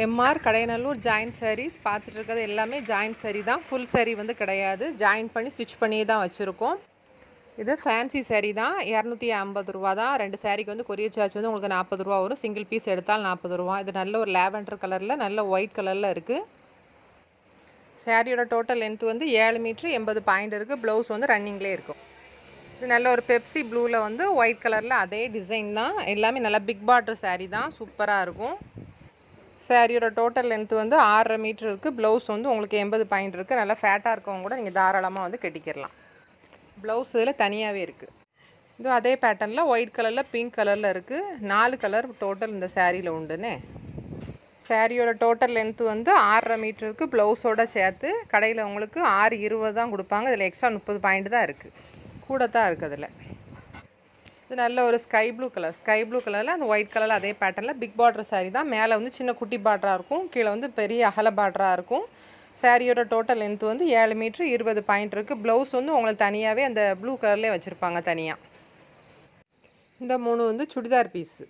MR Kadayanallur joint saris பார்த்துட்டு இருக்கிறது எல்லாமே ஜாயின்ட் சாரீ தான். ஃபுல் சாரீ வந்து கிடையாது. ஜாயின் பண்ணி ஸ்டிச் பண்ணி தான் வச்சுருக்கோம். இது ஃபேன்சி சாரீ தான். 250 ரூபா தான். 2 சாரீக்கு வந்து கொரியர் சார்ஜ் வந்து உங்களுக்கு 40 ரூபா வரும். சிங்கிள் பீஸ் எடுத்தால் 40 ரூபா. இது நல்ல ஒரு லேவெண்டர் கலரில் நல்ல ஒயிட் கலரில் இருக்குது. சாரியோட டோட்டல் லென்த் வந்து 7 மீட்ரு 80 பாயிண்ட் இருக்குது. ப்ளவுஸ் வந்து ரன்னிங்லேயே இருக்கும். இது நல்ல ஒரு பெப்சி ப்ளூவில் வந்து ஒயிட் கலரில் அதே டிசைன் தான். எல்லாமே நல்லா பிக் பார்டர் சாரீ தான். சூப்பராக இருக்கும். சாரியோட டோட்டல் லென்த் வந்து 6.5 மீட்டர் இருக்குது. ப்ளவுஸ் வந்து உங்களுக்கு 80 பாயிண்ட் இருக்குது. நல்லா ஃபேட்டாக இருக்கவங்க கூட நீங்கள் தாராளமாக வந்து கட்டிக்கிறலாம். ப்ளவுஸ் இதில் தனியாகவே இருக்குது. இது அதே பேட்டர்னில் ஒயிட் கலரில் பிங்க் கலரில் இருக்குது. 4 கலர் டோட்டல் இந்த சாரியில் உண்டுன்னு. சாரியோட டோட்டல் லென்த்து வந்து 6.5 மீட்டர் இருக்குது. ப்ளவுஸோடு சேர்த்து கடையில் உங்களுக்கு 6.20 தான் கொடுப்பாங்க. இதில் எக்ஸ்ட்ரா 30 பாயிண்ட் தான் இருக்குது. கூட தான் இருக்குது அதில். இது நல்ல ஒரு ஸ்கை ப்ளூ கலரில் அந்த ஒயிட் கலரில் அதே பேட்டர்னில் பிக் பார்டர் சாரீ தான். மேலே வந்து சின்ன குட்டி பார்டராக இருக்கும். கீழே வந்து பெரிய அகல பார்டராக இருக்கும். சாரியோட டோட்டல் லென்த் வந்து 7 மீட்ரு 20 பாயிண்ட் இருக்குது. ப்ளவுஸ் வந்து உங்களுக்கு தனியாகவே அந்த ப்ளூ கலர்லேயே வச்சுருப்பாங்க தனியாக. இந்த 3 வந்து சுடிதார் பீஸு.